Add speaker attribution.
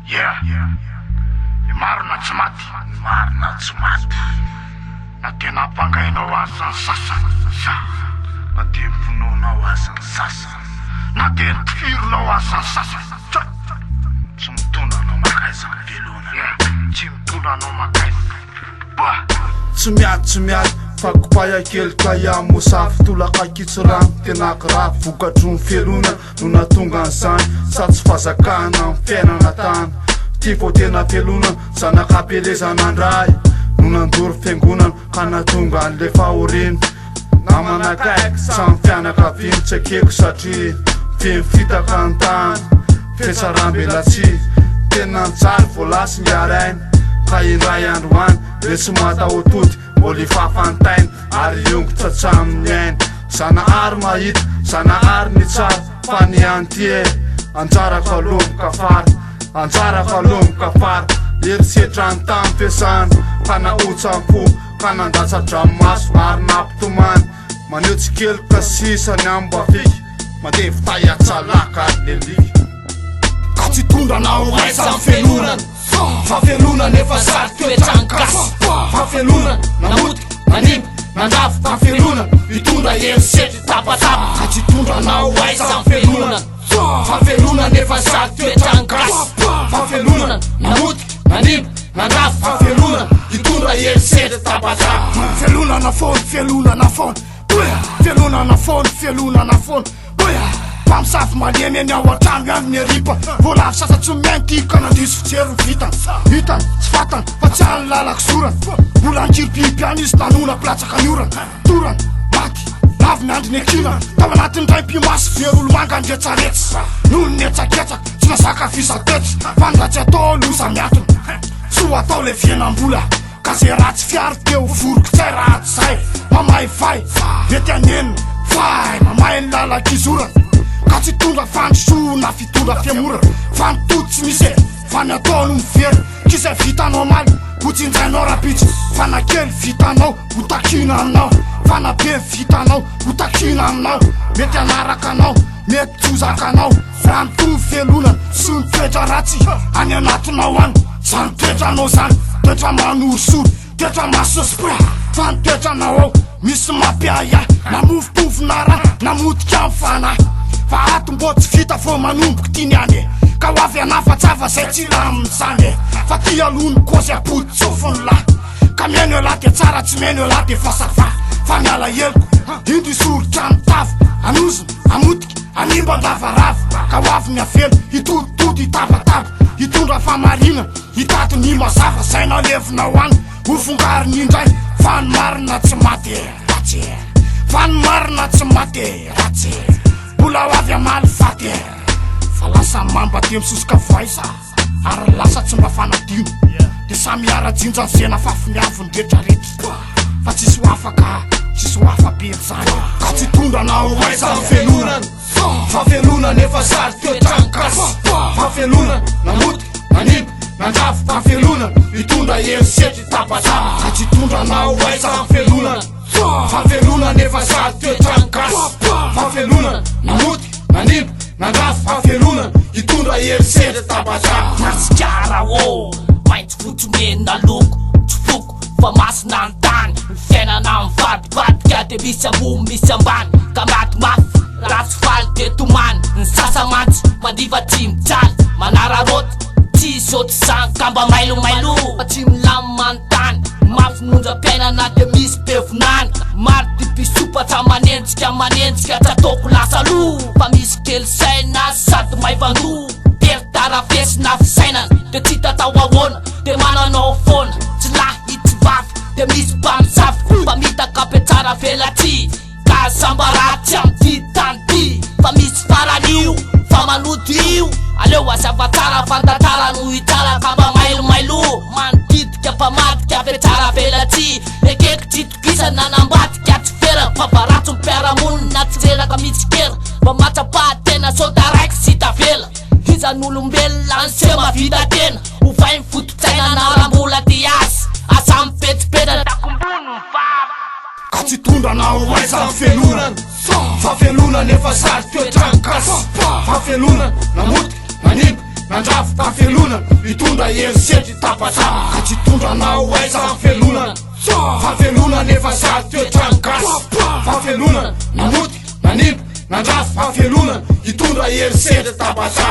Speaker 1: Marina tsy maty, marina tsy maty. Na tena ampangainao azy ny sasany, na tena mpononao azy ny sasany, na tena tifironao azy ny sasany, tsy mitondra anao makaiza ny velona, tsy mitondra anao makaiza.
Speaker 2: Tsy miady fakopaya kely kaya mosafy tolaka kitsirano tenaka raha vokatro ny felona no natonga an'izany sady tsy fazakana ny fiainana tany ty vao tena felona zanakapelezanandray no nandory fiangonana ka natonga an'le fahoriny na manakaiky samy fianakaviany tsy akeko satria fitaka ny tany fiasaram-belatsy tena nitsary voalasy miarainy ka indray androany le tsy mataotody mbola ifafantainy ary iongo tsatsaminy ainy zanahary mahita zanahary ny tsara fa ny anty anjaraka alomoka fara anjaraka alomoka fara erisetra ny tamy fiasany ka naotsampo ka nandatsadramaso ary nampitomany maneo tsy kely ka sisany ambafiky mandevy tayatsalaka ary lelika
Speaker 3: ka tsy tondranao aiza ny felonana fa felona nefa sary toetrany gasy fa felona namotika nanimby nandafy fa felona mitondra erisetry tapatapa ka tsy tondranao aiza ny felonana fa felona nefa sary toetrany gasy fa felona namotika nanimby nandafy fa felona mitondra erisetry tapatapa felona na fony felona na fony felona na fony felona na fony pamsafy malemy eny ao atrano any miaripa voalavy sasa tsy mainty ka nandiso fijery vitany hitany tsy fatany fa tsy any lalako sorany mbola ankiripiipy any izy tanona platsaka ny orana torany maty lavy miandry ny akinana tao anatin'ny ray mpimasy verolo manga ndretsaretsy noho ny etsaketsaka tsy nasaka fisatetsy fa ndatsy atao losa miatona soa atao le fienam-bola ka zay ratsy fiary teo voroky tsay ratsy zay mamay fay mety anenina fay mamay ny lalakizorana ka tsy tondra fandrosoana fitondra fiamora fanotody tsy misy fa ny ataony mivery kizay vitanao maly hotsinjainao rapitsy fa nakely vitanao hotakina aminao fa nabe vitanao hotakina aminao mety anaraka anao mety tsozakanao fa mitovy velonana sy mitoetra ratsy any anatinao any zany toetranao zany toetra manorosory toetra masospra fa nitoetranao ao misy mampiaya namofotovina raha namotika amin'ny fanahy fa ato mbo tsy vita vo manomboky tiany any ka ho avy anafatsava zay tsy lamizany fa ty alony kozy apody tsofony lahy ka miaino eo lahy de tsara tsy miaino eo lahy de fasafa fa miala heloko indro isorotra mitavy anoziny amodiky animba andavarava ka ho avy miavelo hitoditody hitabataba hitondra famarina hitato ny mazava zay nalevinao any hofongariny indray fa ny marina tsy maty ratsy fa ny marina tsy maty ratsy mbola ho avy amaly faty fa lasa mamba te misosoka voaiza ary lasa tsy mba fanadino de samy ara-jinjany zena fafiniavony retraretra fa tsisy ho afaka tsisy ho afa be zany ka tsy tondranao aiza ny felonana fa felona nefa sary toetrany gasy fa felona namotika nanimby nandafy fa felona mitondra erisetry tapatapa ka tsy tondranao aiza ny felonana fa felona nefa sary toetrany gasy fa felona namotika nanimby nandafy fa felona hitondra erisetry tapatapa
Speaker 4: nasikara o maintsy fotsomena loko tsofoko fa masina ny tany fiainana mivadibadika de misy ambony misy ambany ka maty mafy ratsy faly de tomany ny sasa mantsy mandiva tsy mijaly manararota tsy soty zany kamba mailomailo fa tsy milamany tany mafy nonjam-piainana de misy bevinany maro tipisopatra manenjika tsy ataoko lasa lo fa misy kely saina sady maivano teritara fesina fisainana de tsy tatao ahoana de mananao foana tsy lahy tsy vavy de misy mpamizavy fa mitakape tsara velatsy ka sambaratsy amty tany ty fa misy faran'io fa manoto io aleo azava tsara fantatara no itsara kamba mailomailo manodidika mpamadika fe tsara velatsy ekeko tsy tokisana nambatika tsy fera fa baratso mpiaramonina tsy reraka mitsikera fa matsapatena sota raiky sy tavela izan'olombelona ny se mavita tena ho vai mifototsaina na rambola ty asy asa mipetsipena takombony mivava
Speaker 3: ka tsy tondranao aiza ny felonana fa felona nefa sary toetrany gasy fa felona namotika nanimby nandafy fa felona hitondra erisety tapasa ka tsy tondranao aiza fahafelonana fahafelonana nefa sady toetrano gasy fahafelonana namotika nanimba nandrafy fahafelonana hitondra erisety tapasa